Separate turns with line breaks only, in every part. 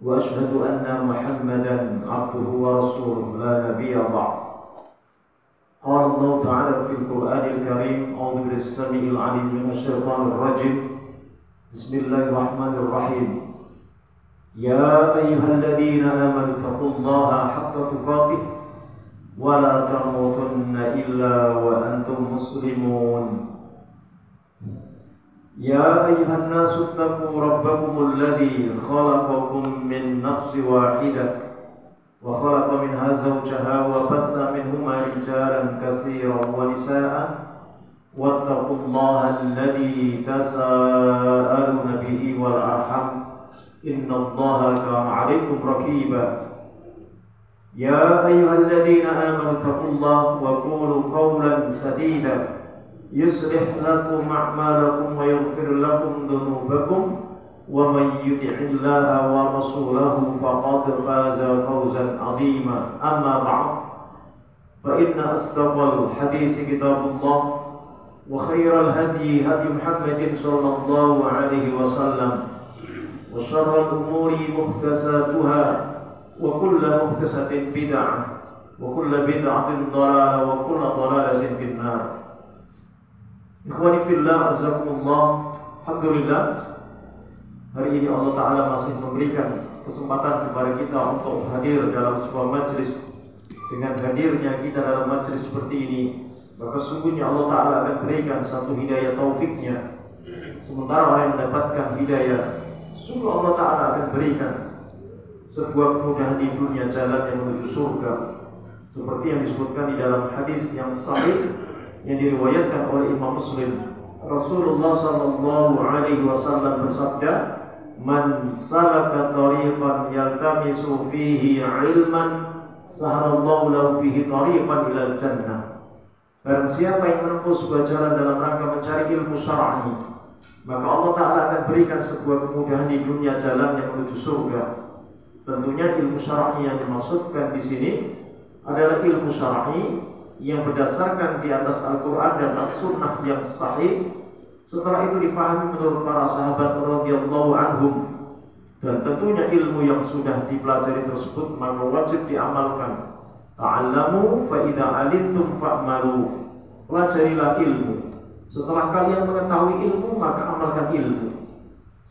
وأشهد أن محمدا عبده ورسوله لا نبي بعد. قال الله تعالى في القرآن الكريم: أعوذ بالله السميع العليم من الشيطان الرجيم. بسم الله الرحمن الرحيم. يا أيها الذين آمنوا اتقوا الله حق تقاته ولا تموتن إلا وأنتم مسلمون. يا أيها الناس اتقوا ربكم الذي خلقكم من نفس واحدة وخلق منها زوجها وبث منهما رجالا كثيرا ونساء واتقوا الله الذي تساءلون به والأرحام إن الله كان عليكم رقيبا. يا أيها الذين آمنوا اتقوا الله وقولوا قولا سديدا يصلح لكم أعمالكم ويغفر لكم ذنوبكم ومن يطع الله ورسوله فقد فاز فوزا عظيما. أما بعد فإن أصدق الحديث كتاب الله وخير الهدي هدي محمد صلى الله عليه وسلم وشر الأمور محدثاتها وكل محدثة بدعة وكل بدعة ضلالة وكل ضلالة في النار. Ikhwani fillah, azakumullah. Alhamdulillah, hari ini Allah Ta'ala masih memberikan kesempatan kepada kita untuk hadir dalam sebuah majlis. Dengan hadirnya kita dalam majlis seperti ini, maka sungguhnya Allah Ta'ala akan berikan satu hidayah taufiknya. Sementara orang yang mendapatkan hidayah, sungguh Allah Ta'ala akan berikan sebuah kemudahan di dunia, jalan yang menuju surga. Seperti yang disebutkan di dalam hadis yang sahih yang diriwayatkan oleh Imam Muslim, Rasulullah sallallahu alaihi wasallam bersabda, "Man salaka tariqan yaltamisu fihi ilman, sahalallahu lahu bihi tariqan ilal jannah." Barang siapa yang menempuh sebuah jalan dalam rangka mencari ilmu syar'i, maka Allah Ta'ala akan berikan sebuah kemudahan di dunia, jalan yang menuju surga. Tentunya ilmu syar'i yang dimaksudkan di sini adalah ilmu syar'i yang berdasarkan di atas Al-Quran dan As-Sunnah yang sahih. Setelah itu dipahami menurut para sahabat radhiyallahu anhum, dan tentunya ilmu yang sudah dipelajari tersebut maka wajib diamalkan. Ta'allamu fa idza alimtum fa'malu. Pelajarilah ilmu. Setelah kalian mengetahui ilmu maka amalkan ilmu.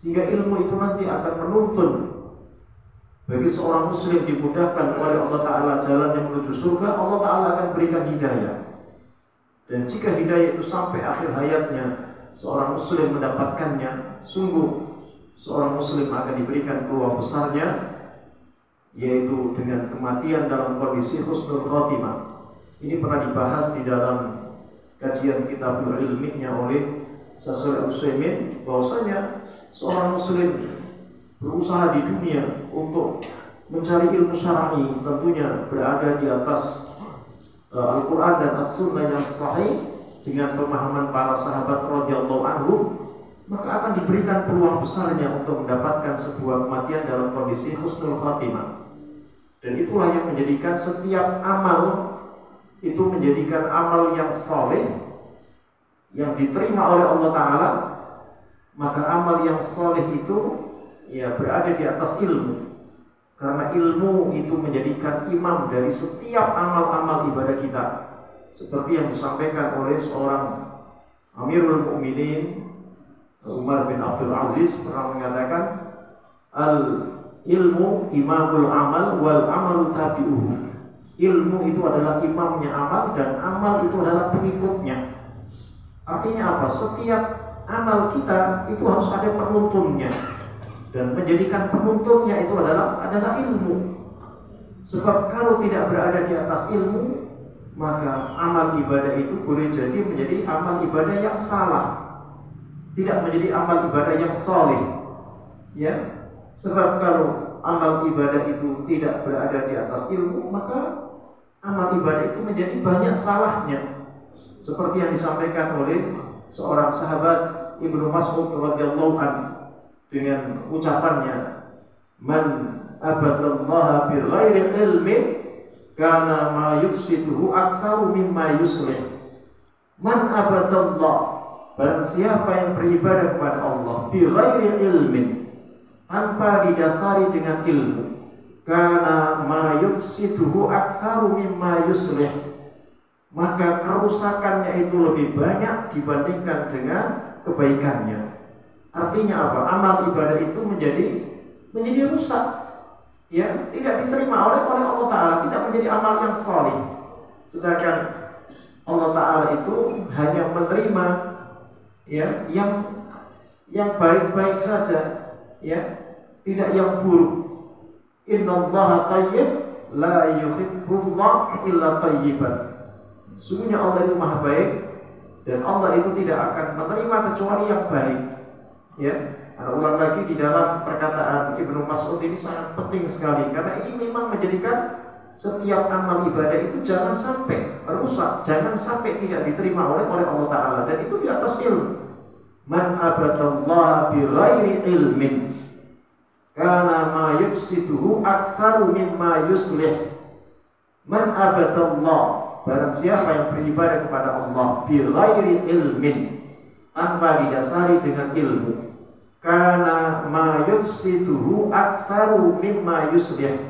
Sehingga ilmu itu nanti akan menuntun bagi seorang muslim dimudahkan oleh Allah Ta'ala jalan yang menuju surga. Allah Ta'ala akan berikan hidayah. Dan jika hidayah itu sampai akhir hayatnya seorang muslim mendapatkannya, sungguh seorang muslim akan diberikan peluang besarnya, yaitu dengan kematian dalam kondisi husnul khotimah. Ini pernah dibahas di dalam kajian kitabul ilminya oleh Syaikh Utsaimin, bahwasanya seorang muslim berusaha di dunia untuk mencari ilmu syar'i, tentunya berada di atas Al-Quran dan As-Sunnah yang sahih dengan pemahaman para sahabat radhiyallahu anhum, maka akan diberikan peluang besarnya untuk mendapatkan sebuah kematian dalam kondisi husnul khatimah. Dan itulah yang menjadikan setiap amal itu menjadikan amal yang saleh yang diterima oleh Allah Ta'ala. Maka amal yang saleh itu berada di atas ilmu, karena ilmu itu menjadikan imam dari setiap amal-amal ibadah kita. Seperti yang disampaikan oleh seorang Amirul Mukminin Umar bin Abdul Aziz pernah mengatakan, al-ilmu imamul amal wal amalu tabi'uhu. Ilmu itu adalah imamnya amal dan amal itu adalah pengikutnya. Artinya apa? Setiap amal kita itu harus ada penuntunnya, dan menjadikan penuntunnya itu adalah ilmu. Sebab kalau tidak berada di atas ilmu, maka amal ibadah itu boleh jadi menjadi amal ibadah yang salah, tidak menjadi amal ibadah yang saleh. Ya, sebab kalau amal ibadah itu tidak berada di atas ilmu, maka amal ibadah itu menjadi banyak salahnya. Seperti yang disampaikan oleh seorang sahabat Ibnu Mas'ud radhiyallahu anhu dengan ucapannya, "Man abadallaha bi ghairi ilmin kana ma yufsiduhu aktsaru mimma yuslih." Man abadallah, barang siapa yang beribadah kepada Allah bi ghairi ilmin, tanpa didasari dengan ilmu, karena ma yufsiduhu aksaru mimma yuslih, maka kerusakannya itu lebih banyak dibandingkan dengan kebaikannya. Artinya apa? Amal ibadah itu menjadi rusak, ya, tidak diterima oleh Allah Ta'ala, tidak menjadi amal yang salih. Sedangkan Allah Ta'ala itu hanya menerima, ya, yang baik-baik saja, ya, tidak yang buruk. Innallaha thayyib la yuhibbullahu illa thayyiban. Sungguhnya Allah itu maha baik dan Allah itu tidak akan menerima kecuali yang baik. Ya, ada ulang lagi di dalam perkataan Ibnu Mas'ud ini sangat penting sekali, karena ini memang menjadikan setiap amal ibadah itu jangan sampai rusak, jangan sampai tidak diterima oleh Allah Ta'ala, dan itu di atas ilmu. Man abadallaha bi ghairi ilmin kana ma yufsiduhu aksaru mimma yuslih. Man abadallah, barang siapa yang beribadah kepada Allah bi ghairi ilmin, tanpa didasari dengan ilmu, kana ma yufsiduhu aksaru mimma yuslih,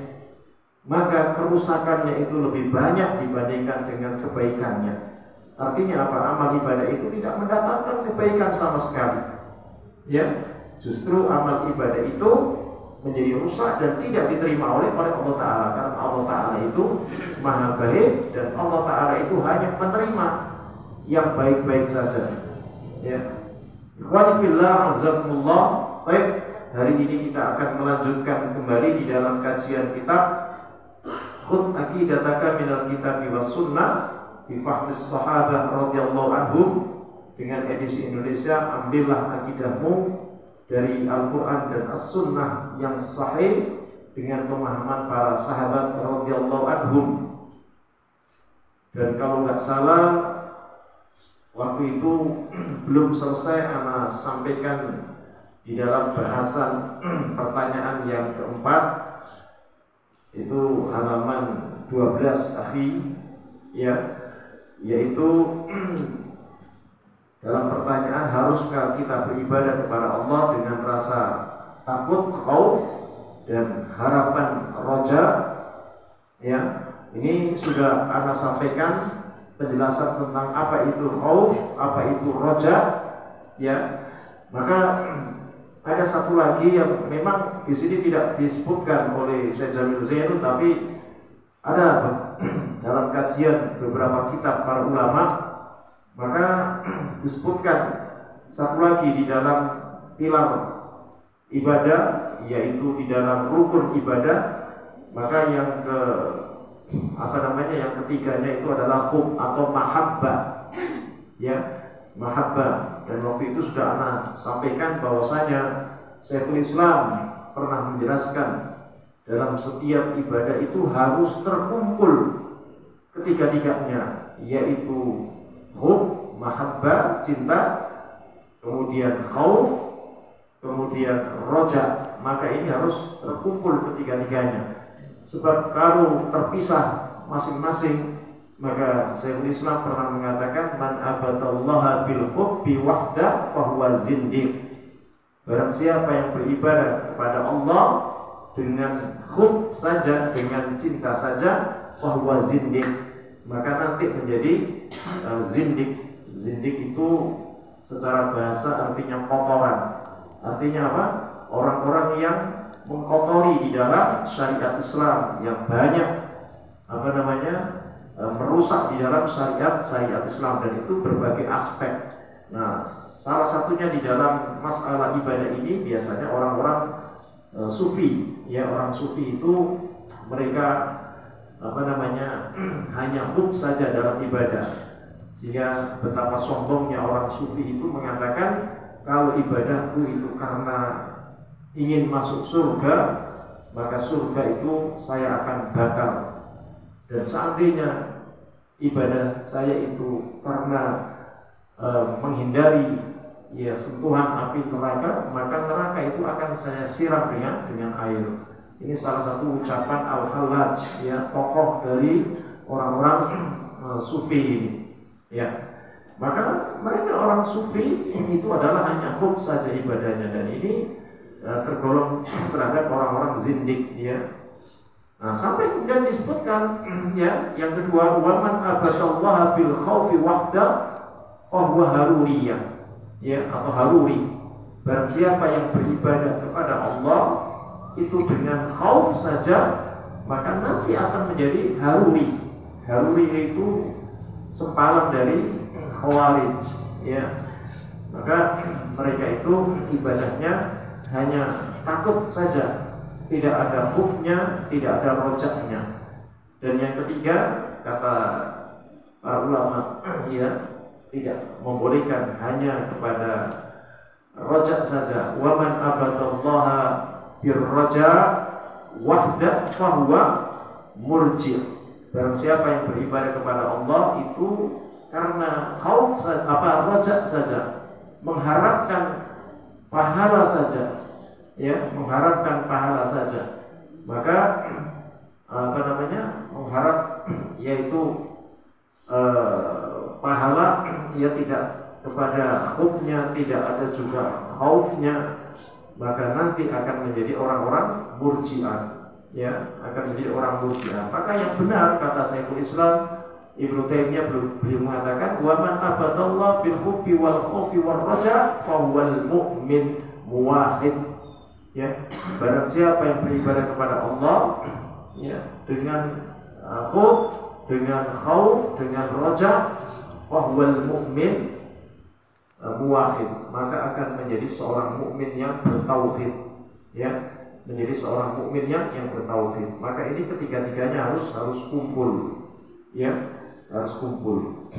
maka kerusakannya itu lebih banyak dibandingkan dengan kebaikannya. Artinya apa? Amal ibadah itu tidak mendatangkan kebaikan sama sekali, ya, justru amal ibadah itu menjadi rusak dan tidak diterima oleh Allah Ta'ala, karena Allah Ta'ala itu maha baik dan Allah Ta'ala itu hanya menerima yang baik-baik saja, ya. Ikhwani fillah, azakumullah. Baik, hari ini kita akan melanjutkan kembali di dalam kajian kitab Khudh Aqidataka minal Kitabi was Sunnah bi fahmis sahabah radhiyallahu anhum, dengan edisi Indonesia, ambillah akidahmu dari Al-Quran dan As-Sunnah yang sahih dengan pemahaman para sahabat radhiyallahu anhum. Dan kalau nggak salah, waktu itu belum selesai ana sampaikan di dalam bahasan pertanyaan yang keempat, itu halaman 12 akhi, ya, yaitu dalam pertanyaan, haruskah kita beribadah kepada Allah dengan rasa takut, khauf, dan harapan roja? Ya, ini sudah ana sampaikan penjelasan tentang apa itu khauf, apa itu roja, ya. Maka ada satu lagi yang memang di sini tidak disebutkan oleh Syekh Jamil Zainul, tapi ada dalam kajian beberapa kitab para ulama, maka disebutkan satu lagi di dalam pilar ibadah, yaitu di dalam rukun ibadah. Maka yang yang ketiganya itu adalah hub atau mahabbah, ya, mahabbah. Dan waktu itu sudah ana sampaikan bahwasanya Syekhul Islam pernah menjelaskan dalam setiap ibadah itu harus terkumpul ketiga-tiganya, yaitu hub, mahabbah, cinta, kemudian khauf, kemudian roja. Maka ini harus terkumpul ketiga-tiganya. Sebab kalau terpisah masing-masing, maka Syekhul Islam pernah mengatakan, man abadallaha bil hubbi wahda fahuwa zindiq. Barang siapa yang beribadah kepada Allah dengan hub saja, dengan cinta saja, fahuwa zindiq, maka nanti menjadi zindik. Zindik itu secara bahasa artinya kotoran. Artinya apa? Orang-orang yang mengkotori di dalam syariat Islam, yang banyak merusak di dalam syariat Islam, dan itu berbagai aspek. Nah, salah satunya di dalam masalah ibadah ini biasanya orang-orang sufi, ya, orang sufi itu mereka hanya hub saja dalam ibadah, sehingga betapa sombongnya orang sufi itu mengatakan, kalau ibadahku itu karena ingin masuk surga, maka surga itu saya akan bakar. Dan seandainya ibadah saya itu karena menghindari, ya, sentuhan api neraka, maka neraka itu akan saya siram dengan air. Ini salah satu ucapan Al-Hallaj, ya, tokoh dari orang-orang sufi ini, ya. Maka mereka orang sufi itu adalah hanya hub saja ibadahnya, dan ini tergolong terhadap orang-orang zindik, ya. Nah, sampai kemudian disebutkan ya, yang kedua, waman abadallaha bil khaufi wahda fahuwa haruriyah, ya, atau haruri. Barang siapa yang beribadah kepada Allah itu dengan khauf saja, maka nanti akan menjadi haruri. Haruri itu sempalan dari khawarij, ya. Maka mereka itu ibadahnya hanya takut saja, tidak ada huknya, tidak ada rojaknya. Dan yang ketiga, kata para ulama, ya, tidak membolehkan hanya kepada rojak saja. Waman abadallaha birroja wahda fahuwa murji'. Barang siapa yang beribadah kepada Allah itu karena khauf rojak saja, mengharapkan pahala saja, ya, mengharapkan pahala saja, maka mengharap yaitu pahala, ya, tidak kepada huknya, tidak ada juga khaufnya, maka nanti akan menjadi orang-orang murji'ah, ya, akan menjadi orang murji'ah. Maka yang benar, kata Syekhul Islam Ibnu Taimiyah, beliau mengatakan waman abadallah bil hubbi wal khaufi wal raja fahuwal mu'min muwahhid. Ya, barang siapa yang beribadah kepada Allah, ya, dengan khuf, dengan khauf, dengan raja, fahuwal mu'min muwahhid, maka akan menjadi seorang mukmin yang bertauhid, ya, menjadi seorang mukmin yang bertauhid. Maka ini ketiga-tiganya harus kumpul, ya, harus kumpul.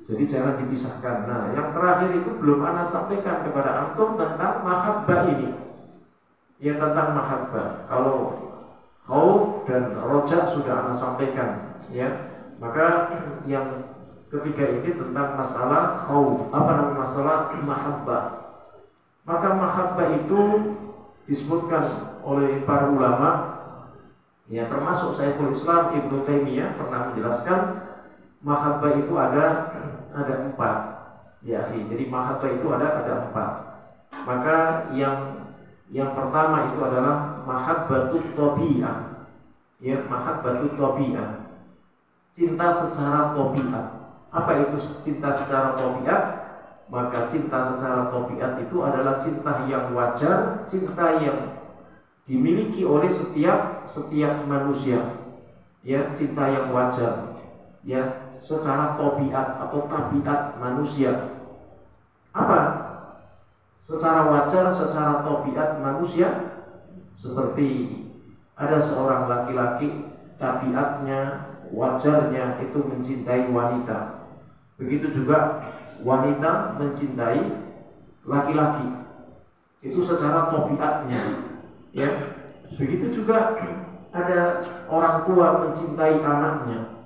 Jadi jangan dipisahkan. Nah, yang terakhir itu belum ana sampaikan kepada antum tentang mahabbah ini. Ya, tentang mahabbah. Kalau khauf dan roja sudah ana sampaikan, ya. Maka yang ketiga ini tentang masalah khauf, masalah mahabbah. Maka mahabbah itu disebutkan oleh para ulama, ya, termasuk Syekhul Islam Ibnu Taimiyah pernah menjelaskan mahabbah itu ada 4, ya. Jadi mahabbah itu ada 4. Maka yang pertama itu adalah mahabbatut tabi'ah, ya, mahabbatut tabi'ah, cinta secara tabiat. Apa itu cinta secara tabiat? Maka cinta secara tabiat itu adalah cinta yang wajar, cinta yang dimiliki oleh setiap manusia, ya, cinta yang wajar, ya, secara tabiat atau tabiat manusia. Apa? Secara wajar, secara tabiat manusia, seperti ada seorang laki-laki, tabiatnya, wajarnya itu mencintai wanita. Begitu juga wanita mencintai laki-laki, itu secara tabiatnya, ya. Begitu juga ada orang tua mencintai anaknya,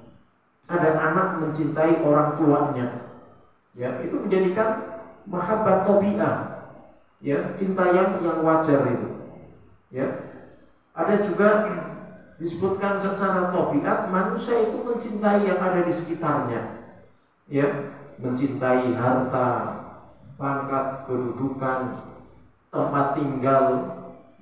ada anak mencintai orang tuanya, ya. Itu menjadikan mahabbat tabi'ah, ya, cinta yang wajar itu, ya. Ada juga disebutkan secara tabiat manusia itu mencintai yang ada di sekitarnya, ya, mencintai harta, pangkat, kedudukan, tempat tinggal,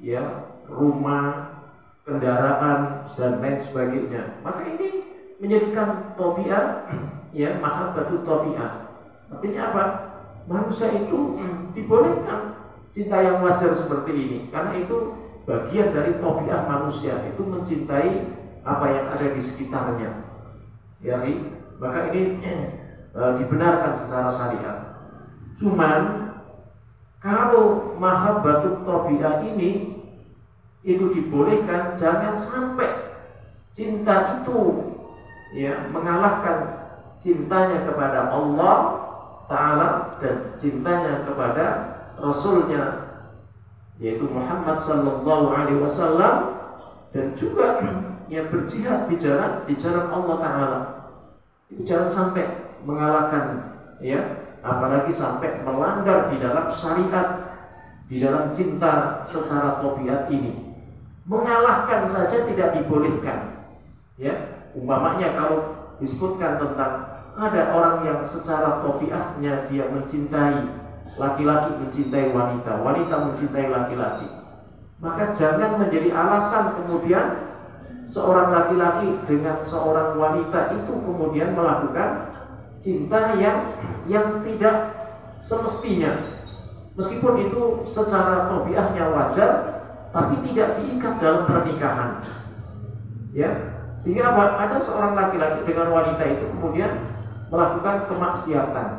ya, rumah, kendaraan, dan lain sebagainya. Maka ini menjadikan tabiat, ya, mahabbatut tabi'ah. Artinya apa? Manusia itu dibolehkan cinta yang wajar seperti ini, karena itu bagian dari tabiat manusia, itu mencintai apa yang ada di sekitarnya, ya. Maka ini dibenarkan secara syariat. Cuman kalau mahabbatut tabi'ah ini itu dibolehkan, jangan sampai cinta itu, ya, mengalahkan cintanya kepada Allah Ta'ala dan cintanya kepada Rasulnya, yaitu Muhammad sallallahu alaihi wasallam, dan juga yang berjihad di jalan Allah Ta'ala. Itu jangan sampai mengalahkan, ya, apalagi sampai melanggar di dalam syariat, di dalam cinta secara tabiat ini. Mengalahkan saja tidak dibolehkan, ya. Umpamanya kalau disebutkan tentang ada orang yang secara tabiatnya dia mencintai laki-laki, mencintai wanita, wanita mencintai laki-laki,
Maka jangan menjadi alasan kemudian seorang laki-laki dengan seorang wanita itu kemudian melakukan cinta yang tidak semestinya. Meskipun itu secara tabiatnya wajar, tapi tidak diikat dalam pernikahan. Ya, sehingga ada seorang laki-laki dengan wanita itu kemudian melakukan kemaksiatan.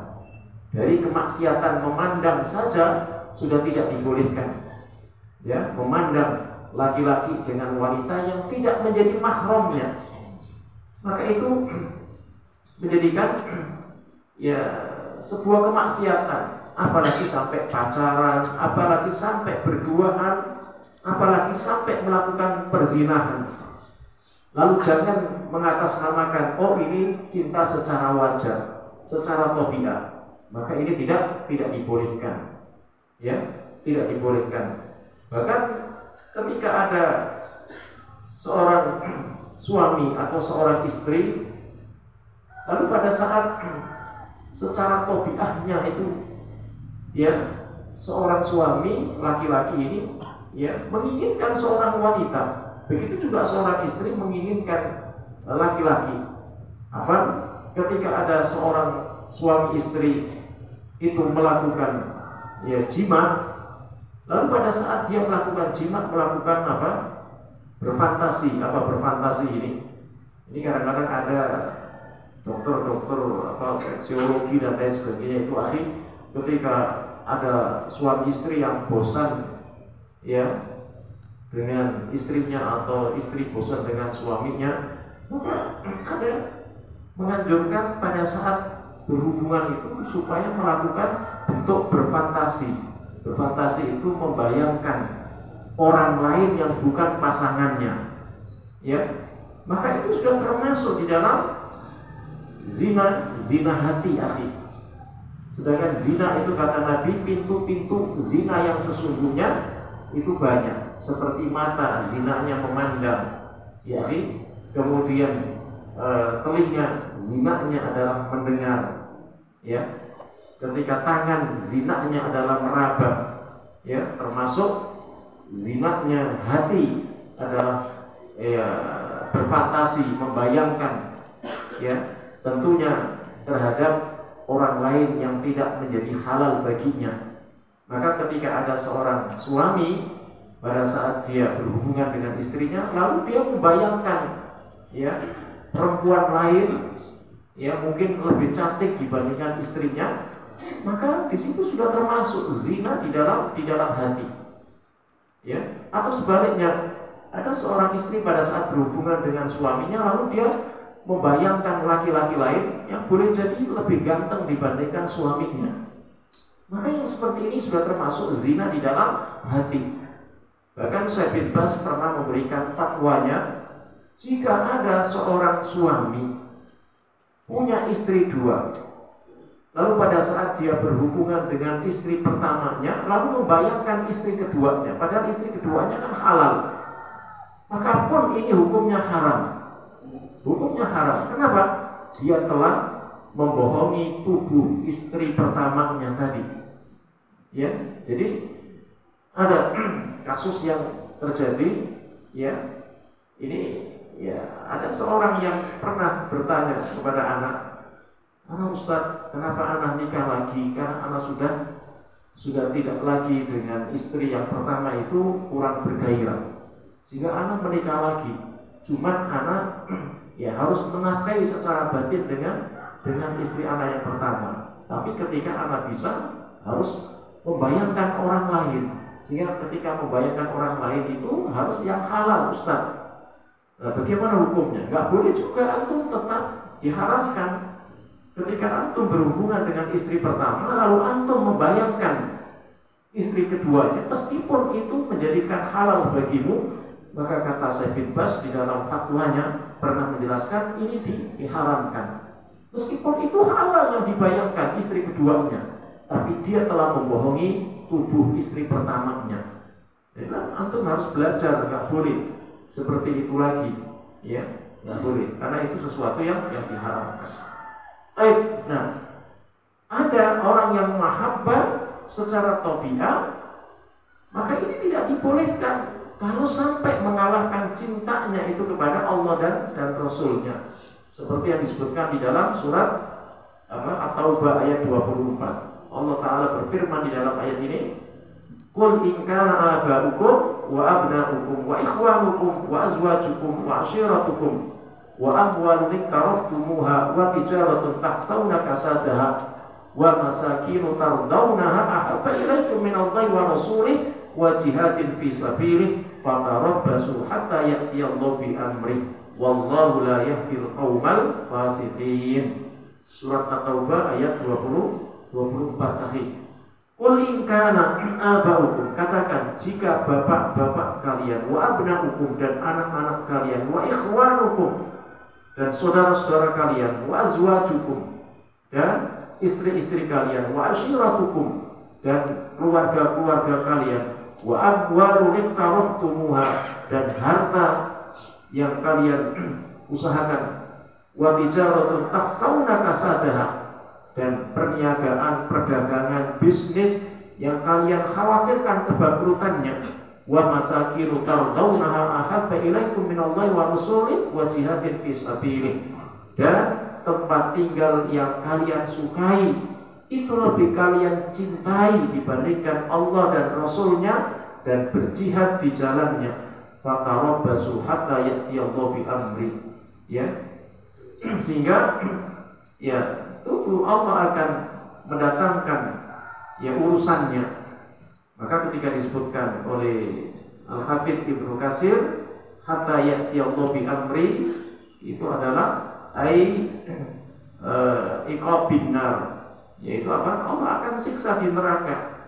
Dari kemaksiatan memandang saja sudah tidak dibolehkan. Ya, memandang laki-laki dengan wanita yang tidak menjadi mahramnya, maka itu menjadikan ya sebuah kemaksiatan. Apalagi sampai pacaran, apalagi sampai berduaan, apalagi sampai melakukan perzinahan. Lalu jangan mengatasnamakan, oh ini cinta secara wajar, secara tabiat. Maka ini tidak dibolehkan. Ya, tidak dibolehkan. Bahkan ketika ada seorang suami atau seorang istri, lalu pada saat secara tabiatnya itu ya seorang suami laki-laki ini ya menginginkan seorang wanita, begitu juga seorang istri menginginkan laki-laki. Ketika ada seorang suami istri itu melakukan ya jima, lalu pada saat dia melakukan jima, melakukan apa? Berfantasi. Apa berfantasi ini? Ini kadang-kadang ada dokter seksiologi dan lain sebagainya itu ketika ada suami istri yang bosan ya dengan istrinya atau istri bosan dengan suaminya, maka ada menganjurkan pada saat berhubungan itu supaya melakukan bentuk berfantasi. Berfantasi itu membayangkan orang lain yang bukan pasangannya, ya. Maka itu sudah termasuk di dalam zina hati, akhi. Sedangkan zina itu kata Nabi, pintu-pintu zina yang sesungguhnya itu banyak. Seperti mata, zinanya memandang, ya akhi. Kemudian telinga, zinanya adalah mendengar, ya. Ketika tangan, zinanya adalah meraba, ya. Termasuk zinanya hati adalah ya, berfantasi, membayangkan, ya. Tentunya terhadap orang lain yang tidak menjadi halal baginya. Maka ketika ada seorang suami pada saat dia berhubungan dengan istrinya, lalu dia membayangkan ya perempuan lain ya mungkin lebih cantik dibandingkan istrinya, maka di situ sudah termasuk zina di dalam hati. Ya, atau sebaliknya, ada seorang istri pada saat berhubungan dengan suaminya lalu dia membayangkan laki-laki lain yang boleh jadi lebih ganteng dibandingkan suaminya. Maka yang seperti ini sudah termasuk zina di dalam hati. Bahkan Syekh bin Baz pernah memberikan fatwanya, jika ada seorang suami punya istri dua, lalu pada saat dia berhubungan dengan istri pertamanya, lalu membayangkan istri keduanya, padahal istri keduanya kan halal, maka pun ini hukumnya haram. Hukumnya haram. Kenapa? Dia telah membohongi tubuh istri pertamanya tadi. Ya, jadi ada kasus yang terjadi. Ya, ini ya ada seorang yang pernah bertanya kepada anak Ustaz, kenapa anak nikah lagi? Karena anak sudah tidak lagi dengan istri yang pertama itu kurang bergairah, sehingga anak menikah lagi. Cuman anak ya harus menafkahi secara batin dengan istri anak yang pertama. Tapi ketika anak bisa, harus membayangkan orang lain. Sehingga ketika membayangkan orang lain itu harus yang halal, Ustaz. Nah, bagaimana hukumnya? Gak boleh juga, antum tetap diharamkan. Ketika antum berhubungan dengan istri pertama, lalu antum membayangkan istri keduanya, meskipun itu menjadikan halal bagimu, maka kata Syekh bin Baz di dalam fatwanya pernah menjelaskan ini diharamkan. Meskipun itu halal yang dibayangkan istri keduanya, tapi dia telah membohongi tubuh istri pertamanya. Jadi antum harus belajar, nggak boleh seperti itu lagi, ya, nggak boleh, karena itu sesuatu yang diharamkan. Nah, ada orang yang mahabbah secara tabiat, Maka ini tidak dibolehkan kalau sampai mengalahkan cintanya itu kepada Allah dan Rasulnya. Seperti yang disebutkan di dalam surat At-Taubah ayat 24. Allah Ta'ala berfirman di dalam ayat ini, Qul in kana aba'ukum wa abna'ukum wa ikhwanukum wa azwajukum wa ashiratukum wa amwalun iktaraftumuha wa tijaratun tahsawna kasadaha wa masakinu tardawnaha ahabba ilaikum minallahi wa rasulih wa jihadin fi sabilih fatarabbasu hatta ya'tiyallahu bi amrih wallahu la yahdil qaumal fasiqin. Surat At-Taubah ayat 24 akhir. Qul in kana aba'ukum, katakan jika bapak-bapak kalian, wa abna'ukum dan anak-anak kalian, wa ikhwanukum dan saudara-saudara kalian, wa azwajukum dan istri-istri kalian, wa ashiratukum dan keluarga-keluarga kalian, wa amwalun iktaraftumuha dan harta yang kalian usahakan, wa tijaratun takhshawna kasadaha dan perniagaan, perdagangan, bisnis yang kalian khawatirkan kebangkrutannya, wa masakinu tardawnaha ahabba ilaikum minallahi wa rasulih wa jihadin fi sabilih dan tempat tinggal yang kalian sukai itu lebih kalian cintai dibandingkan Allah dan Rasulnya dan berjihad di jalannya. Fatarabbasu hatta ya'tiyallahu bi amri, ya. Sehingga ya tunggu Allah akan mendatangkan ya urusannya. Maka ketika disebutkan oleh Al-Hafidz Ibnu Katsir hatta ya'tiyallahu bi amri, itu adalah iqabin nar, yaitu apa? Allah akan siksa di neraka.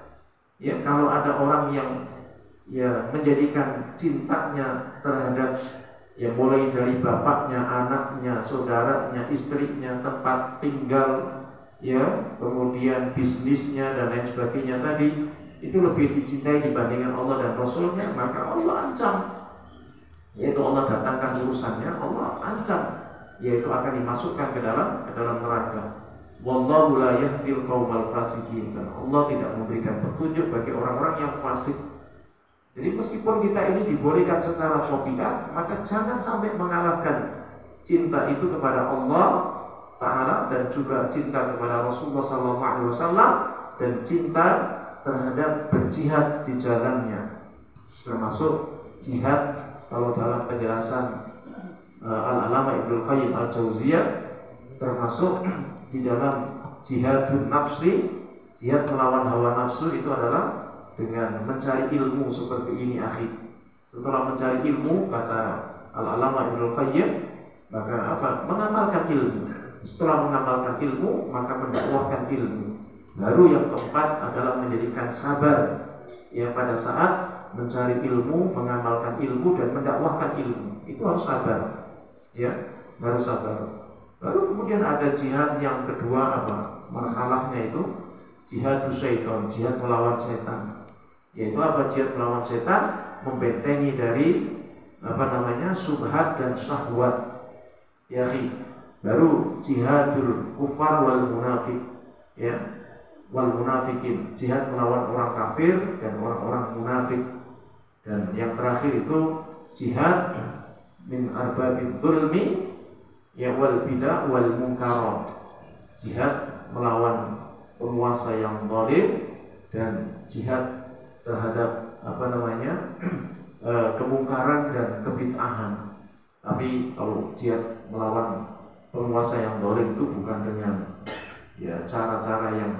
Ya, kalau ada orang yang ya menjadikan cintanya terhadap ya mulai dari bapaknya, anaknya, saudaranya, istrinya, tempat tinggal, ya, kemudian bisnisnya dan lain sebagainya tadi itu lebih dicintai dibandingkan Allah dan Rasulnya, maka Allah ancam, yaitu Allah datangkan urusannya, Allah ancam, yaitu akan dimasukkan ke dalam neraka. Wallahu la yahdil qaumal fasiqin, dan Allah tidak memberikan petunjuk bagi orang-orang yang fasik. Jadi meskipun kita ini dibolehkan secara syariat, maka jangan sampai mengalahkan cinta itu kepada Allah Ta'ala dan juga cinta kepada Rasulullah SAW dan cinta terhadap berjihad di jalannya, termasuk jihad kalau dalam penjelasan Al-Alama Ibnu Qayyim Al-Jauziyah termasuk di dalam jihadun nafsi, jihad melawan hawa nafsu itu adalah dengan mencari ilmu seperti ini akhi. Setelah mencari ilmu, kata Al-Alama Ibnu Qayyim, maka mengamalkan ilmu. Setelah mengamalkan ilmu, maka mendakwahkan ilmu. Baru yang keempat adalah menjadikan sabar ya pada saat mencari ilmu, mengamalkan ilmu dan mendakwahkan ilmu. Itu harus sabar. Ya, harus sabar. Baru kemudian ada jihad yang kedua marhalahnya itu jihad syaitan, jihad melawan setan. Yaitu apa jihad melawan setan? Membentengi dari subhat dan syahwat. Ya, baru jihadul kufar wal munafik, ya, wal munafikin, jihad melawan orang kafir dan orang-orang munafik. Dan yang terakhir itu jihad min arbabid dzulmi ya wal bidah wal munkarat, jihad melawan penguasa yang zalim dan jihad terhadap kemungkaran dan kebid'ahan. Tapi kalau jihad melawan penguasa yang zalim itu bukan dengan ya cara-cara yang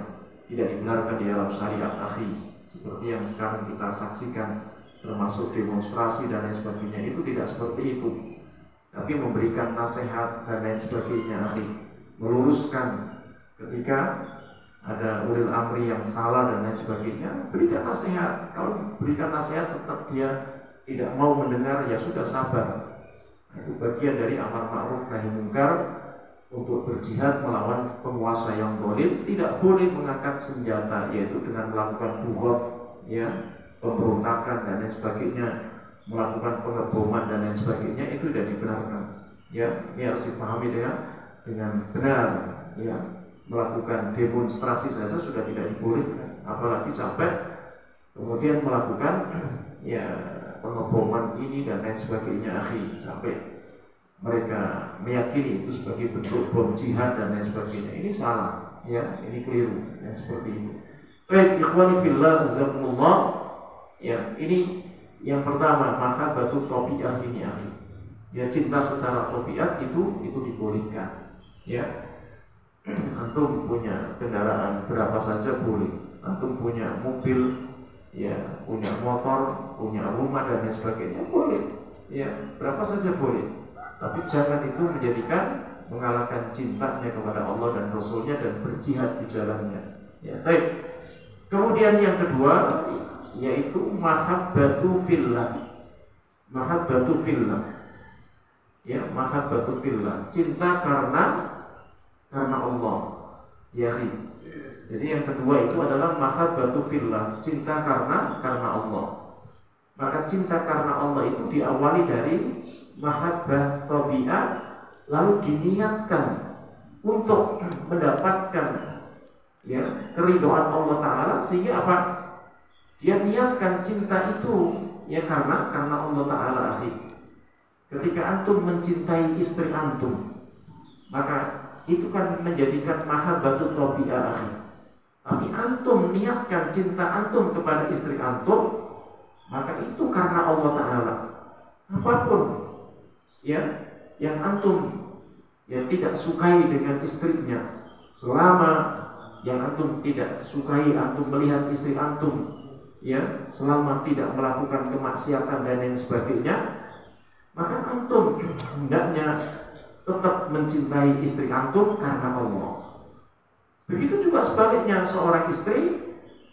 tidak dibenarkan di dalam syariat akhi, seperti yang sekarang kita saksikan termasuk demonstrasi dan lain sebagainya. Itu tidak seperti itu, tapi memberikan nasihat dan lain sebagainya akhi, meluruskan ketika ada ulil amri yang salah dan lain sebagainya, berikan nasihat. Kalau berikan nasihat tetap dia tidak mau mendengar, ya sudah sabar. Itu bagian dari amar ma'ruf nahi munkar untuk berjihad melawan penguasa yang zalim. Tidak boleh mengangkat senjata, yaitu dengan melakukan bughat, ya, pemberontakan dan lain sebagainya, melakukan pengeboman dan lain sebagainya, itu tidak dibenarkan. Ya, ini harus dipahami dengan benar, ya. Melakukan demonstrasi saja sudah tidak dibolehkan, apalagi sampai kemudian melakukan ya pengeboman ini dan lain sebagainya, akhi, sampai mereka meyakini itu sebagai bentuk bom jihad dan lain sebagainya. Ini salah, ya, ini keliru yang seperti itu. Baik, ikhwani fillah, jazakumullah. Ya, ini yang pertama, maka batu tabi'ah ini, akhi. Ya, cinta secara tabiat itu dibolehkan. Ya, antum punya kendaraan berapa saja boleh. Antum punya mobil, ya, punya motor, punya rumah dan lain sebagainya boleh. Ya, berapa saja boleh. Tapi jangan itu menjadikan mengalahkan cintanya kepada Allah dan Rasulnya dan berjihad di jalannya. Ya, baik. Kemudian yang kedua yaitu mahabbatu fillah. Mahabbatu fillah. Ya, mahabbatu fillah, cinta karena Allah. Ya, jadi yang kedua itu adalah mahabbatu fillah, cinta karena Allah. Maka cinta karena Allah itu diawali dari mahabbah tabi'ah, lalu diniatkan untuk mendapatkan ya keridhaan Allah Ta'ala, sehingga apa? Dia niatkan cinta itu ya karena Allah Ta'ala, akhi. Ketika antum mencintai istri antum, maka itu kan menjadikan mahabbatut tabi'ah, akhi. Tapi antum niatkan cinta antum kepada istri antum, maka itu karena Allah Ta'ala. Apapun ya yang antum ya tidak sukai dengan istrinya, selama yang antum tidak sukai antum melihat istri antum, ya, selama tidak melakukan kemaksiatan dan lain sebagainya, maka antum hendaknya tetap mencintai istri antum karena Allah. Begitu juga sebaliknya, seorang istri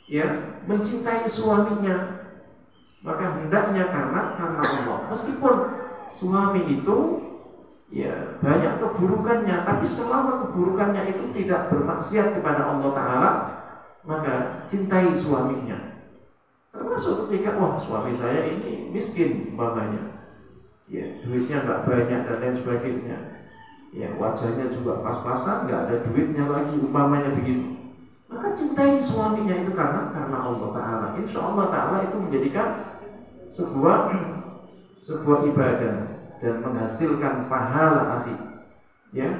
ya mencintai suaminya, maka hendaknya karena Allah. Meskipun suami itu ya banyak keburukannya, tapi selama keburukannya itu tidak bermaksiat kepada Allah Ta'ala, maka cintai suaminya. Termasuk ketika suami saya ini miskin umpamanya, ya duitnya nggak banyak dan lain sebagainya, ya wajahnya juga pas-pasan, nggak ada duitnya lagi umpamanya begitu, maka cintai suaminya itu karena Allah Ta'ala. Insya Allah Ta'ala itu menjadikan sebuah ibadah dan menghasilkan pahala, hati, ya,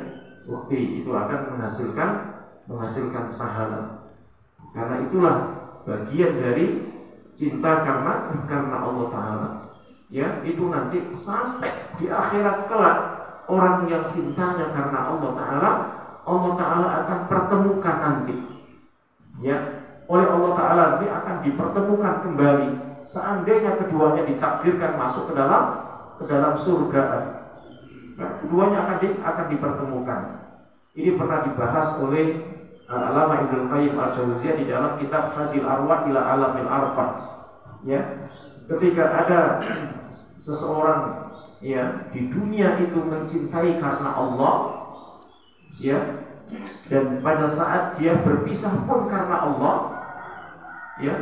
bukti itu akan menghasilkan pahala. Karena itulah bagian dari cinta karena Allah Ta'ala. Ya, itu nanti sampai di akhirat kelak, orang yang cintanya karena Allah Ta'ala akan pertemukan nanti. Ya, oleh Allah Ta'ala nanti akan dipertemukan kembali. Seandainya keduanya ditakdirkan masuk ke dalam surga, nah, keduanya akan dipertemukan. Ini pernah dibahas oleh Al-Alama Ibnu Qayyim Al-Jauziyah di dalam kitab Hadil Arwah ila Alamil Arfah. Ya, ketika ada seseorang ya di dunia itu mencintai karena Allah, ya, dan pada saat dia berpisah pun karena Allah, ya,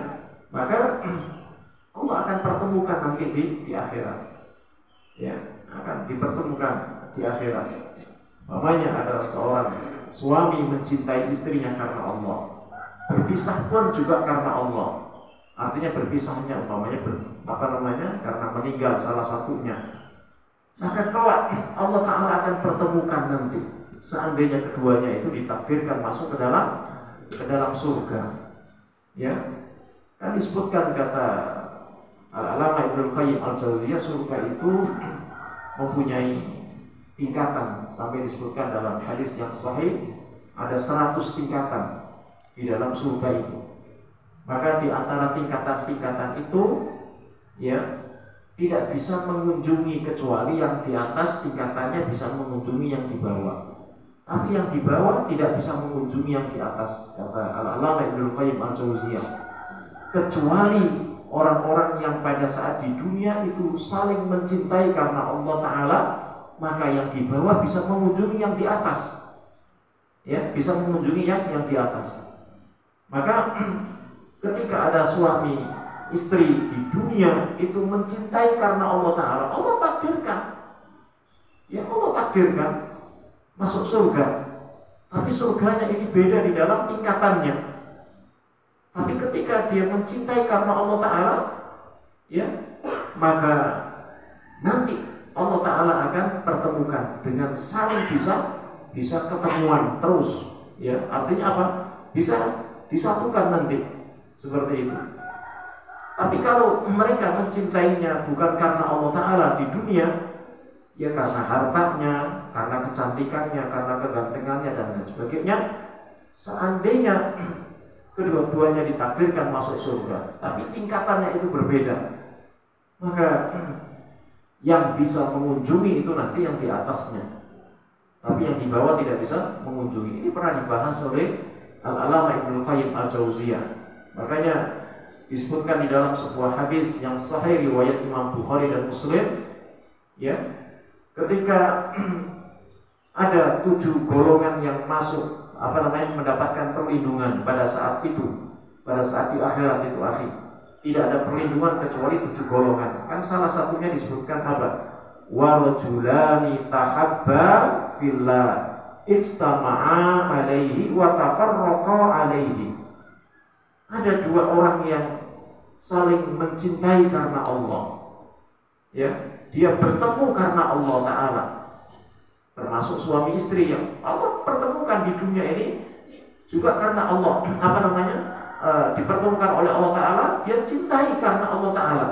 maka Allah akan pertemukan nanti di akhirat. Ya, akan dipertemukan di akhirat. Namanya ada seorang suami mencintai istrinya karena Allah, berpisah pun juga karena Allah. Artinya berpisahnya umpamanya karena meninggal salah satunya. Maka kelak Allah Ta'ala akan pertemukan nanti, seandainya keduanya itu ditakdirkan masuk ke dalam surga. Ya, kan disebutkan kata Al-Alama Ibnu Qayyim Al-Jauziyah, surga itu mempunyai tingkatan, sampai disebutkan dalam hadis yang sahih ada 100 tingkatan di dalam surga itu. Maka di antara tingkatan-tingkatan itu ya tidak bisa mengunjungi kecuali yang di atas tingkatannya bisa mengunjungi yang di bawah. Tapi yang di bawah tidak bisa mengunjungi yang di atas, kata Al-Alama Ibnu Qayyim Al-Jauziyah. Kecuali orang-orang yang pada saat di dunia itu saling mencintai karena Allah Ta'ala, maka yang di bawah bisa mengunjungi yang di atas. Ya, bisa mengunjungi yang di atas. Maka ketika ada suami istri di dunia itu mencintai karena Allah Ta'ala, Allah takdirkan. Ya, Allah takdirkan masuk surga. Tapi surganya ini beda di dalam tingkatannya. Tapi ketika dia mencintai karena Allah Ta'ala, ya, maka nanti Allah Ta'ala akan pertemukan dengan saling bisa ketemuan terus, ya. Artinya apa? Bisa disatukan nanti seperti itu. Tapi kalau mereka mencintainya bukan karena Allah Ta'ala di dunia, ya karena hartanya, karena kecantikannya, karena kegantengannya dan lain sebagainya, seandainya kedua-duanya ditakdirkan masuk surga, tapi tingkatannya itu berbeda, maka yang bisa mengunjungi itu nanti yang di atasnya, tapi yang di bawah tidak bisa mengunjungi. Ini pernah dibahas oleh Al-Allamah Ibnu Qayyim Al-Jauziyah. Makanya disebutkan di dalam sebuah hadis yang sahih riwayat Imam Bukhari dan Muslim, ya, ketika ada 7 golongan yang masuk mendapatkan perlindungan pada saat itu, pada saat di akhirat itu akhir. Tidak ada perlindungan kecuali 7 golongan. Kan salah satunya disebutkan apa? Wa rajulani tahabba fillah ijtama'a alaihi wa tafarraqa alaihi. Ada 2 orang yang saling mencintai karena Allah. Ya, dia bertemu karena Allah Ta'ala. Termasuk suami istri yang Allah pertemukan di dunia ini juga karena Allah dipertemukan oleh Allah Ta'ala, dia cintai karena Allah Ta'ala,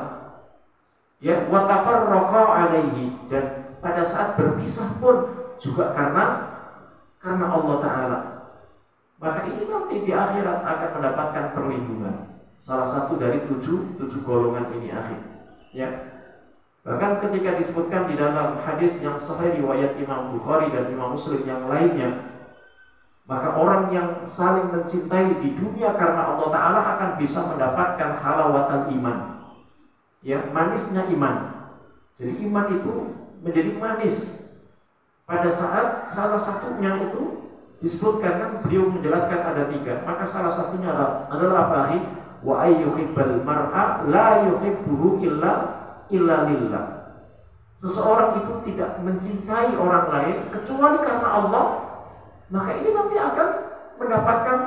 ya, wa tafarraqa alaihi, dan pada saat berpisah pun juga karena Allah Ta'ala. Maka ini nanti di akhirat akan mendapatkan perlindungan, salah satu dari 7 golongan ini akhir, ya. Bahkan ketika disebutkan di dalam hadis yang sahih riwayat Imam Bukhari dan Imam Muslim yang lainnya, maka orang yang saling mencintai di dunia karena Allah Ta'ala akan bisa mendapatkan halawatul iman, ya, manisnya iman. Jadi iman itu menjadi manis pada saat salah satunya itu disebutkan, kan beliau menjelaskan ada 3. Maka salah satunya adalah apa? Wa ayyuhibbal mar'a la yuhibbuhu illa lillah. Seseorang itu tidak mencintai orang lain kecuali karena Allah, maka ini nanti akan mendapatkan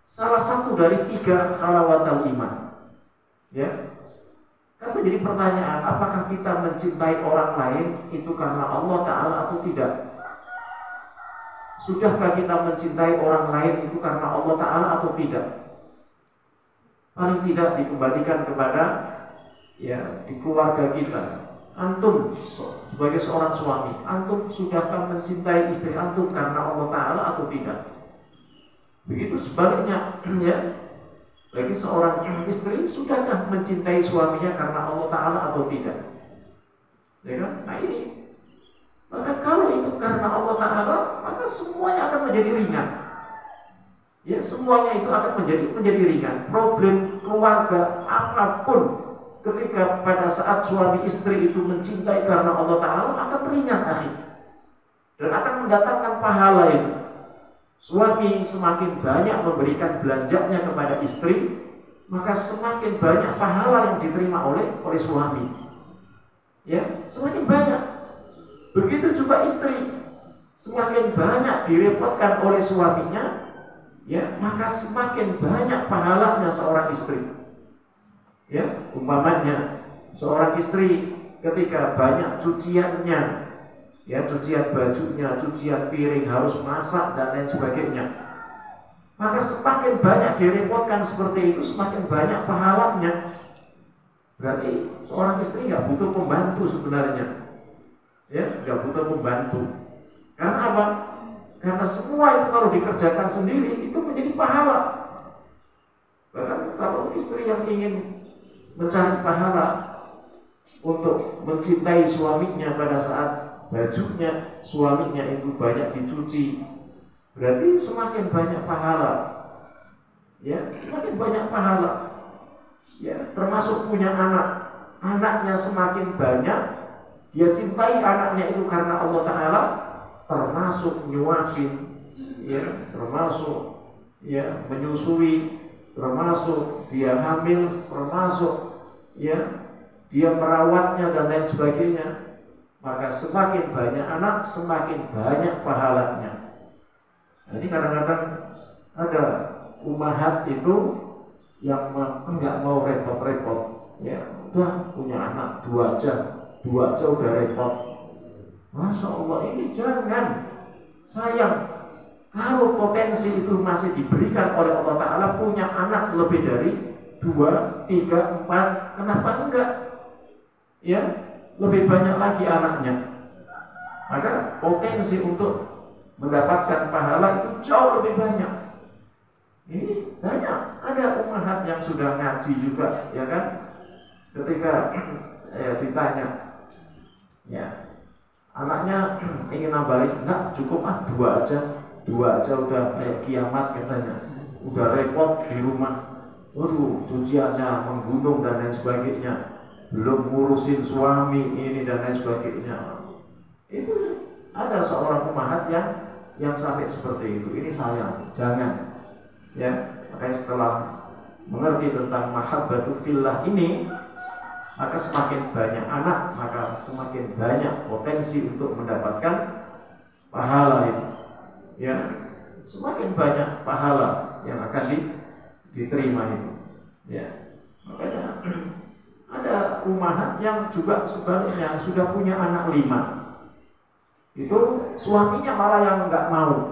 salah satu dari 3 halawatul iman, ya. Kan menjadi pertanyaan, apakah kita mencintai orang lain itu karena Allah Ta'ala atau tidak? Sudahkah kita mencintai orang lain itu karena Allah Ta'ala atau tidak? Paling tidak dikembalikan kepada, ya, di keluarga kita. Antum sebagai seorang suami, antum sudahkah mencintai istri antum karena Allah Ta'ala atau tidak? Begitu sebaliknya, ya, bagi seorang istri, sudahkah mencintai suaminya karena Allah Ta'ala atau tidak? Ya kan? Nah ini, maka kalau itu karena Allah Ta'ala, maka semuanya akan menjadi ringan. Ya, semuanya itu akan menjadi ringan. Problem keluarga apapun, ketika pada saat suami istri itu mencintai karena Allah Ta'ala, akan ringan akhir, dan akan mendatangkan pahala itu. Suami semakin banyak memberikan belanjanya kepada istri, maka semakin banyak pahala yang diterima oleh suami, ya, semakin banyak. Begitu juga istri, semakin banyak direpotkan oleh suaminya, ya, maka semakin banyak pahalanya seorang istri. Ya, umpamanya seorang istri ketika banyak cuciannya, ya, cucian bajunya, cucian piring, harus masak dan lain sebagainya, maka semakin banyak direpotkan seperti itu, semakin banyak pahalanya. Berarti seorang istri nggak butuh pembantu sebenarnya, ya, nggak butuh pembantu. Karena apa? Karena semua itu kalau dikerjakan sendiri itu menjadi pahala. Bahkan kalau istri yang ingin mencari pahala untuk mencintai suaminya pada saat bajunya suaminya itu banyak dicuci, berarti semakin banyak pahala, ya, semakin banyak pahala, ya. Termasuk punya anaknya semakin banyak, dia cintai anaknya itu karena Allah Ta'ala, termasuk nyuapin, ya, termasuk, ya, menyusui, termasuk dia hamil, termasuk, ya, dia merawatnya dan lain sebagainya. Maka semakin banyak anak, semakin banyak pahalanya. Nah, ini kadang-kadang ada ummahat itu yang enggak mau repot-repot, ya udah punya anak dua aja udah repot. Masya Allah, ini jangan. Sayang, kalau potensi itu masih diberikan oleh Allah Ta'ala, punya anak lebih dari 2, 3, 4, kenapa enggak? Ya, lebih banyak lagi anaknya. Maka potensi untuk mendapatkan pahala itu jauh lebih banyak. Ini banyak, ada ummahat yang sudah ngaji juga, ya kan? Ketika ditanya, ya anaknya ingin nambahin, enggak cukup dua aja udah kayak kiamat katanya, udah repot di rumah, waduh cuciannya menggunung dan lain sebagainya, belum ngurusin suami ini dan lain sebagainya. Itu ada seorang ummahat yang sampai seperti itu. Ini sayang, jangan. Ya, makanya setelah mengerti tentang mahabbatu fillah ini, maka semakin banyak anak, maka semakin banyak potensi untuk mendapatkan pahala itu. Ya, semakin banyak pahala yang akan diterima itu. Ya, makanya ada ummahat yang juga sebaliknya sudah punya anak 5. Itu suaminya malah yang nggak mau,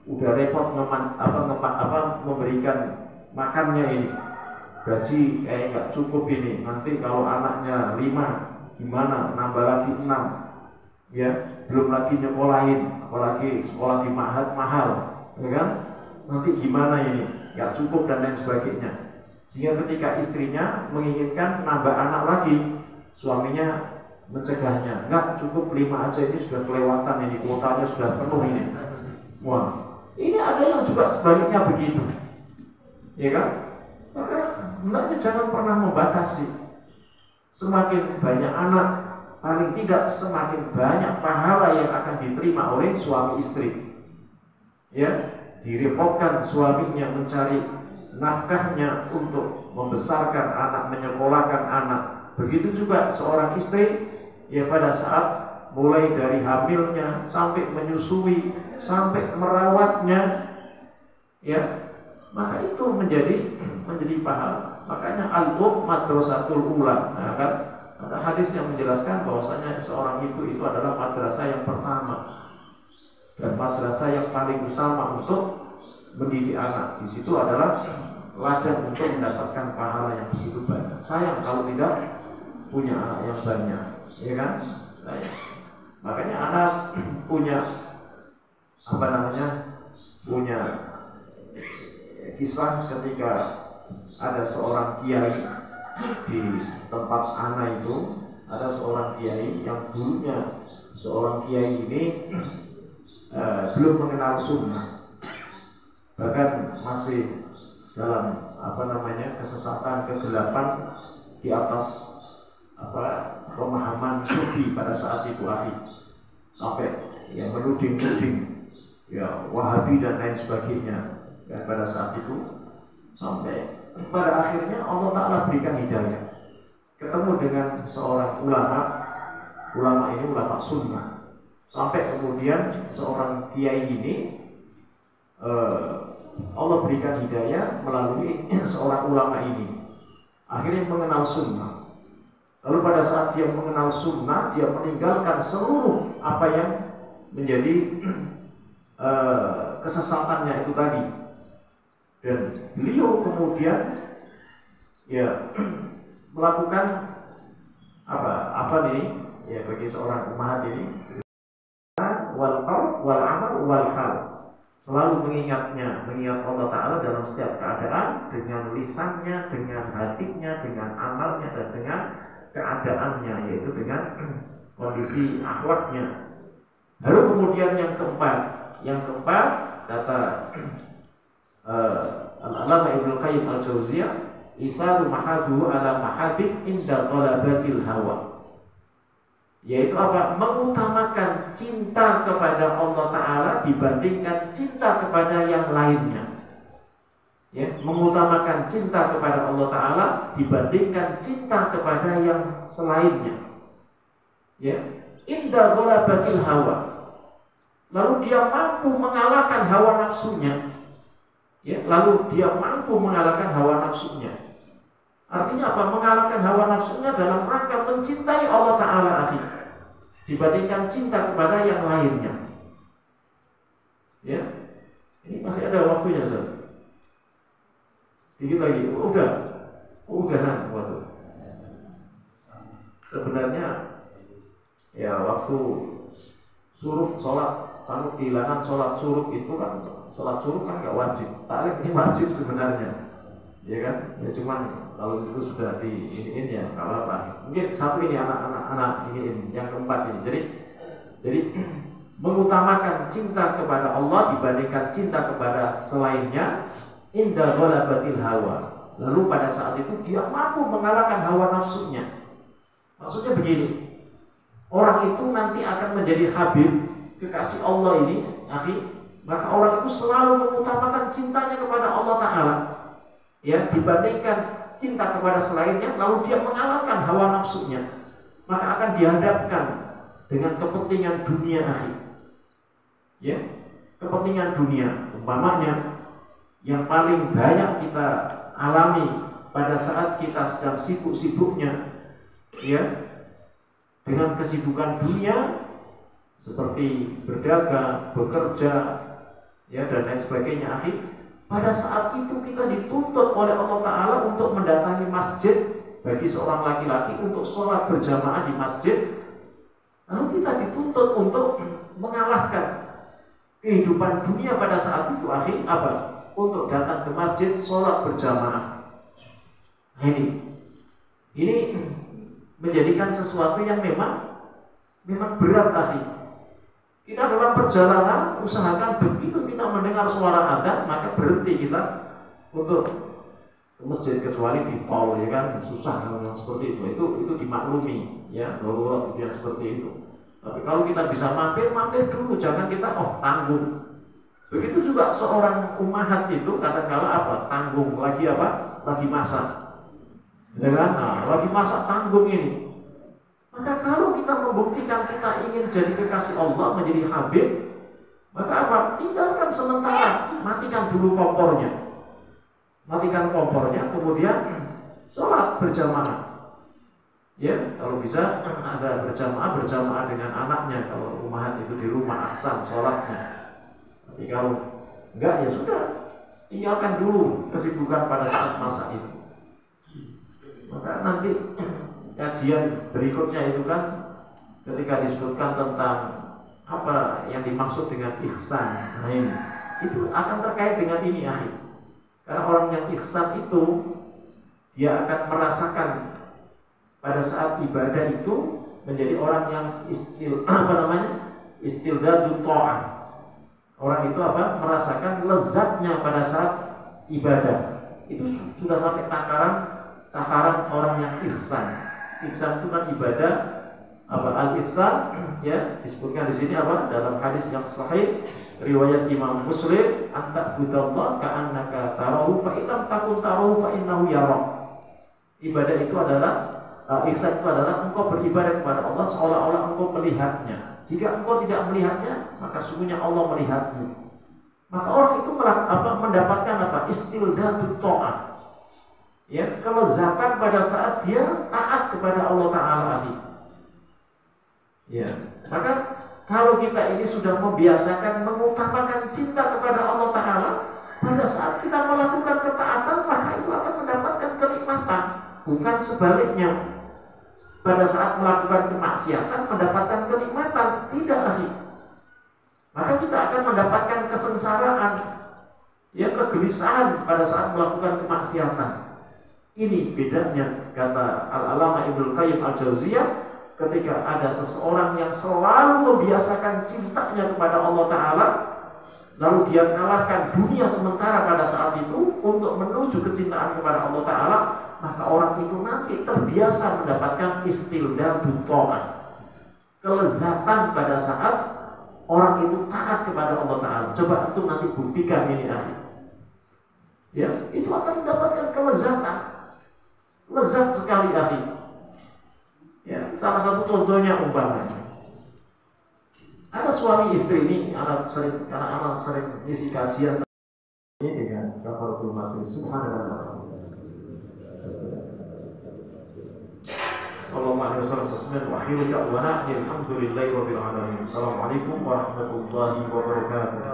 udah repot memberikan makannya ini, gaji nggak cukup ini, nanti kalau anaknya 5 gimana, nambah lagi 6, ya belum lagi nyekolahin, apalagi sekolah di ma'had mahal, ya kan, nanti gimana ini, nggak cukup dan lain sebagainya. Sehingga ketika istrinya menginginkan nambah anak lagi, suaminya mencegahnya, nggak cukup 5 aja, ini sudah kelewatan, ini kuotanya sudah penuh ini. Wah, ini ada yang juga sebaliknya begitu, ya kan? Maka hendaknya jangan pernah membatasi. Semakin banyak anak, paling tidak semakin banyak pahala yang akan diterima oleh suami istri. Ya, direpotkan suaminya mencari nafkahnya untuk membesarkan anak, menyekolahkan anak. Begitu juga seorang istri, ya pada saat mulai dari hamilnya sampai menyusui, sampai merawatnya, ya, maka itu menjadi pahala. Makanya al-um madrasatul ula. Nah, kan ada hadis yang menjelaskan bahwasanya seorang ibu itu adalah madrasah yang pertama dan madrasah yang paling utama untuk mendidik anak. Di situ adalah ladang untuk mendapatkan pahala yang begitu banyak. Sayang kalau tidak punya anak yang banyak, ya kan? Makanya anak punya punya kisah ketika ada seorang kiai di tempat anak itu, ada seorang kiai yang dulunya seorang kiai ini belum mengenal sunnah, bahkan masih dalam kesesatan, kegelapan di atas pemahaman sufi pada saat itu sampai yang menuding-nuding ya Wahabi dan lain sebagainya. Dan pada saat itu sampai pada akhirnya Allah Ta'ala berikan hidayah, ketemu dengan seorang ulama ini ulama sunnah, sampai kemudian seorang kiai ini Allah berikan hidayah melalui seorang ulama ini, akhirnya mengenal sunnah. Lalu pada saat dia mengenal sunnah, dia meninggalkan seluruh apa yang menjadi kesesatannya itu tadi. Dan beliau kemudian ya melakukan apa nih ya bagi seorang ummahat ini, wal qaul wal amal wal hal, selalu mengingat Allah Ta'ala dalam setiap keadaan, dengan lisannya, dengan hatinya, dengan amalnya, dan dengan keadaannya, yaitu dengan kondisi akhlaknya. Lalu kemudian yang keempat kata Al-Allamah Ibnu Qayyim Al-Jauziyah, isaru mahadu ala mahabib inda talabatil hawa, yaitu mengutamakan cinta kepada Allah Ta'ala dibandingkan cinta kepada yang lainnya. Ya, mengutamakan cinta kepada Allah Ta'ala dibandingkan cinta kepada yang selainnya. Ya, inda ghalabatil hawa, lalu dia mampu mengalahkan hawa nafsunya. Ya, lalu dia mampu mengalahkan hawa nafsunya. Artinya apa? Mengalahkan hawa nafsunya dalam rangka mencintai Allah Ta'ala akhi, dibandingkan cinta kepada yang lainnya. Ya, ini masih ada waktunya, Ustaz. Dikit lagi, udahan waktu. Sebenarnya ya waktu suruh sholat, kalau kehilangan sholat suruh itu kan, sholat suruh kan nggak wajib, taklim ini wajib sebenarnya, ya kan? Ya cuman kalau itu sudah diiniin ya nggak apa-apa. Mungkin satu ini anak ini yang keempat ini. Jadi mengutamakan cinta kepada Allah dibandingkan cinta kepada selainnya. Inda ghalabatil hawa. Lalu pada saat itu dia mampu mengalahkan hawa nafsunya. Maksudnya begini, orang itu nanti akan menjadi habib kekasih Allah ini, akhi, maka orang itu selalu mengutamakan cintanya kepada Allah Ta'ala, ya, dibandingkan cinta kepada selainnya. Lalu dia mengalahkan hawa nafsunya, maka akan dihadapkan dengan kepentingan dunia, akhi, ya, kepentingan dunia. Umpamanya yang paling banyak kita alami pada saat kita sedang sibuk-sibuknya, ya, dengan kesibukan dunia seperti berdagang, bekerja, ya, dan lain sebagainya, akhi. Pada saat itu kita dituntut oleh Allah Ta'ala untuk mendatangi masjid bagi seorang laki-laki untuk sholat berjamaah di masjid. Lalu kita dituntut untuk mengalahkan kehidupan dunia pada saat itu, akhi, apa? Untuk datang ke masjid sholat berjamaah. Nah, ini menjadikan sesuatu yang memang berat, akhi. Kita dalam perjalanan usahakan begitu kita mendengar suara adzan maka berhenti kita untuk ke masjid, kecuali di tol, ya kan, susah kalau yang seperti itu dimaklumi, ya, bahwa yang seperti itu. Tapi kalau kita bisa mampir dulu, jangan kita tanggung. Begitu juga seorang ummahat itu kadang-kala apa? Tanggung lagi apa? Lagi masak. Ya kan? Nah, lagi masak tanggung ini. Maka kalau kita membuktikan kita ingin jadi kekasih Allah, menjadi habib, maka apa? Tinggalkan sementara, matikan dulu kompornya. Matikan kompornya, kemudian sholat berjamaah. Ya, kalau bisa ada berjamaah dengan anaknya. Kalau ummahat itu di rumah, ahsan sholatnya. Tapi kalau enggak, ya sudah, tinggalkan dulu kesibukan pada saat masa itu. Maka nanti kajian berikutnya itu kan ketika disebutkan tentang apa yang dimaksud dengan ihsan, nah ini itu akan terkait dengan ini, akhir. Karena orang yang ihsan itu dia akan merasakan pada saat ibadah itu menjadi orang yang istildadut ta'ah. Orang itu apa? Merasakan lezatnya pada saat ibadah. Itu sudah sampai takaran orang yang ihsan. Ihsan itu kan ibadah apa? Al-ihsan, ya, disebutkan di sini apa? Dalam hadis yang sahih riwayat Imam Muslim, anta budallah ka'annaka tarahu fa illam takun tarahu fa innahu yarak. Ibadah itu adalah ihsan itu adalah engkau beribadah kepada Allah seolah-olah engkau melihatnya. Jika engkau tidak melihatnya, maka sungguhnya Allah melihatmu. Maka orang itu mendapatkan apa? Istildadut ta'ah. Ya, kelezatan pada saat dia taat kepada Allah Ta'ala. Ya, maka kalau kita ini sudah membiasakan mengutamakan cinta kepada Allah Ta'ala, pada saat kita melakukan ketaatan, maka itu akan mendapatkan kenikmatan. Bukan sebaliknya. Pada saat melakukan kemaksiatan mendapatkan kenikmatan, tidak, akhi. Maka kita akan mendapatkan kesengsaraan, ya, kegelisahan pada saat melakukan kemaksiatan. Ini bedanya, kata Al-Allamah Ibnu Qayyim Al-Jauziyah, ketika ada seseorang yang selalu membiasakan cintanya kepada Allah Ta'ala, lalu dia kalahkan dunia sementara pada saat itu untuk menuju kecintaan kepada Allah Ta'ala, maka orang itu nanti terbiasa mendapatkan istildadut ta'ah, kelezatan pada saat orang itu taat kepada Allah Ta'ala. Coba itu nanti buktikan ini, akhi. Ya, itu akan mendapatkan kelezatan, lezat sekali, akhi. Ya, salah satu contohnya umpamanya ada suami istri ini, karena anak sering isi kajian ini dengan kafaratul majlis. Subhanallah. Sallallahu alaihi wasallam wa akhiru da'wana alhamdulillahi rabbil alamin. Assalamualaikum warahmatullahi wabarakatuh.